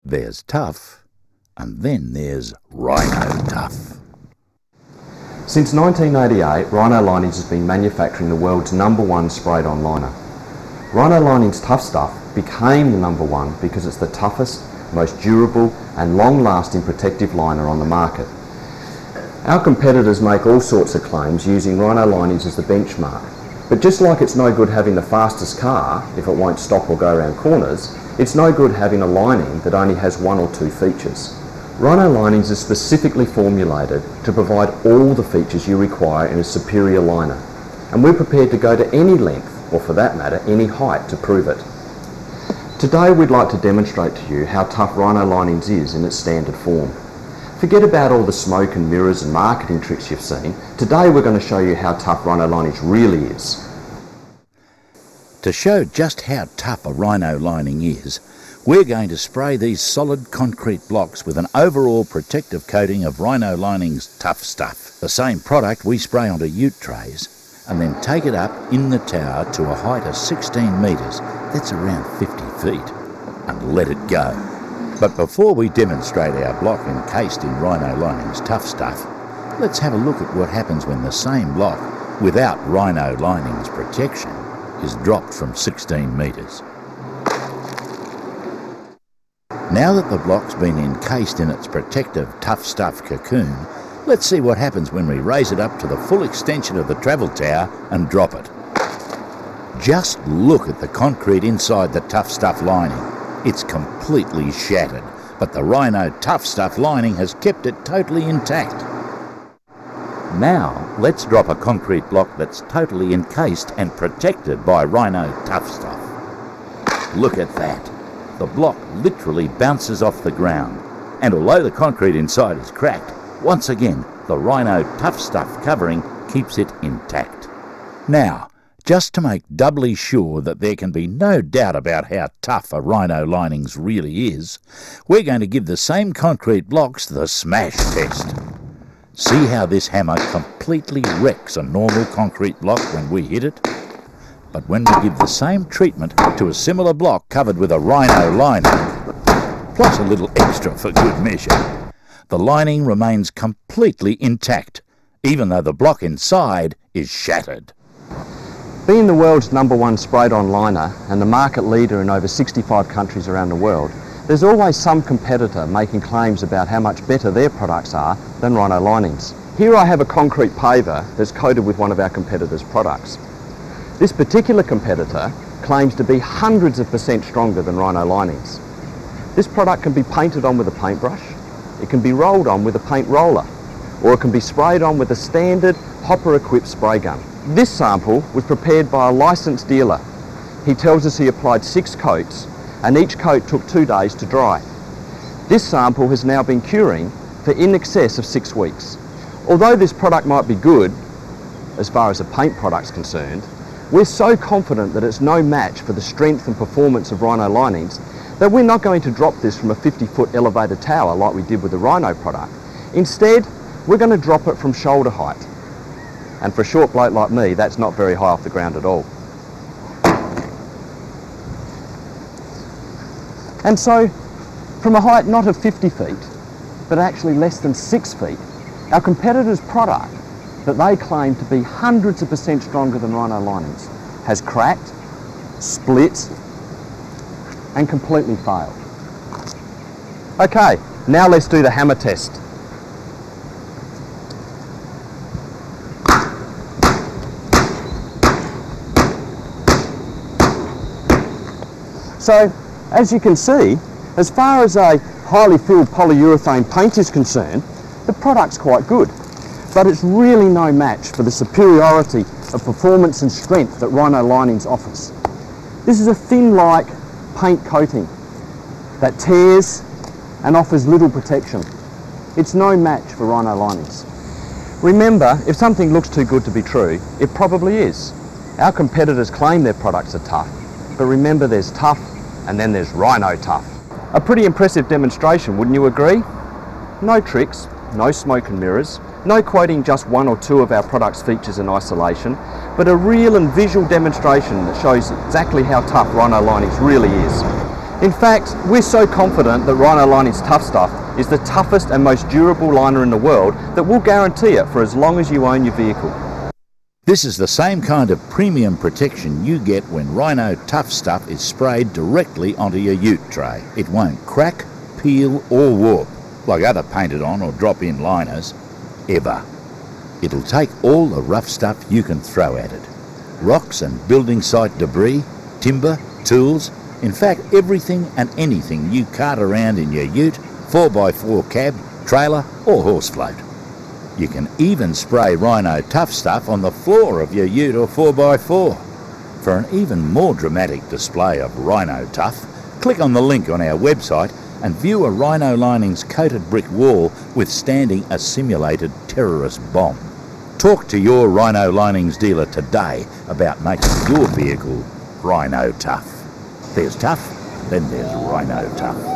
There's tough, and then there's Rhino tough. Since 1988, Rhino Linings has been manufacturing the world's #1 sprayed-on liner. Rhino Linings Tough Stuff became the #1 because it's the toughest, most durable and long-lasting protective liner on the market. Our competitors make all sorts of claims using Rhino Linings as the benchmark, but just like it's no good having the fastest car if it won't stop or go around corners, it's no good having a lining that only has 1 or 2 features. Rhino Linings is specifically formulated to provide all the features you require in a superior liner, and we're prepared to go to any length, or for that matter, any height to prove it. Today we'd like to demonstrate to you how tough Rhino Linings is in its standard form. Forget about all the smoke and mirrors and marketing tricks you've seen. Today we're going to show you how tough Rhino Linings really is. To show just how tough a Rhino lining is, we're going to spray these solid concrete blocks with an overall protective coating of Rhino Linings Tough Stuff, the same product we spray onto ute trays, and then take it up in the tower to a height of 16 metres, that's around 50 feet, and let it go. But before we demonstrate our block encased in Rhino Linings Tough Stuff, let's have a look at what happens when the same block, without Rhino Linings protection, is dropped from 16 metres. Now that the block's been encased in its protective Tough Stuff cocoon, let's see what happens when we raise it up to the full extension of the travel tower and drop it. Just look at the concrete inside the Tough Stuff lining. It's completely shattered, but the Rhino Tough Stuff lining has kept it totally intact. Now, let's drop a concrete block that's totally encased and protected by Rhino Tough Stuff. Look at that. The block literally bounces off the ground, and although the concrete inside is cracked, once again the Rhino Tough Stuff covering keeps it intact. Now, just to make doubly sure that there can be no doubt about how tough a Rhino Linings really is, we're going to give the same concrete blocks the smash test. See how this hammer completely wrecks a normal concrete block when we hit it? But when we give the same treatment to a similar block covered with a Rhino lining, plus a little extra for good measure, the lining remains completely intact, even though the block inside is shattered. Being the world's #1 sprayed-on liner and the market leader in over 65 countries around the world, there's always some competitor making claims about how much better their products are than Rhino Linings. Here I have a concrete paver that's coated with one of our competitors' products. This particular competitor claims to be hundreds of % stronger than Rhino Linings. This product can be painted on with a paintbrush, it can be rolled on with a paint roller, or it can be sprayed on with a standard hopper-equipped spray gun. This sample was prepared by a licensed dealer. He tells us he applied 6 coats, and each coat took 2 days to dry. This sample has now been curing for in excess of 6 weeks. Although this product might be good, as far as a paint product's concerned, we're so confident that it's no match for the strength and performance of Rhino Linings that we're not going to drop this from a 50-foot elevated tower like we did with the Rhino product. Instead, we're going to drop it from shoulder height. And for a short bloke like me, that's not very high off the ground at all. And so, from a height not of 50 feet, but actually less than 6 feet, our competitor's product that they claim to be hundreds of % stronger than Rhino Linings has cracked, split, and completely failed. Okay, now let's do the hammer test. So, as you can see, as far as a highly filled polyurethane paint is concerned, the product's quite good. But it's really no match for the superiority of performance and strength that Rhino Linings offers. This is a thin-like paint coating that tears and offers little protection. It's no match for Rhino Linings. Remember, if something looks too good to be true, it probably is. Our competitors claim their products are tough, but remember there's tough and then there's Rhino tough. A pretty impressive demonstration, wouldn't you agree? No tricks, no smoke and mirrors, no quoting just 1 or 2 of our product's features in isolation, but a real and visual demonstration that shows exactly how tough Rhino Linings really is. In fact, we're so confident that Rhino Linings Tough Stuff is the toughest and most durable liner in the world that we'll guarantee it for as long as you own your vehicle. This is the same kind of premium protection you get when Rhino Tough Stuff is sprayed directly onto your ute tray. It won't crack, peel or warp like other painted on or drop in liners, ever. It'll take all the rough stuff you can throw at it. Rocks and building site debris, timber, tools, in fact everything and anything you cart around in your ute, 4x4 cab, trailer or horse float. You can even spray Rhino Tough Stuff on the floor of your ute or 4x4. For an even more dramatic display of Rhino Tough, click on the link on our website and view a Rhino Linings coated brick wall withstanding a simulated terrorist bomb. Talk to your Rhino Linings dealer today about making your vehicle Rhino Tough. There's tough, then there's Rhino Tough.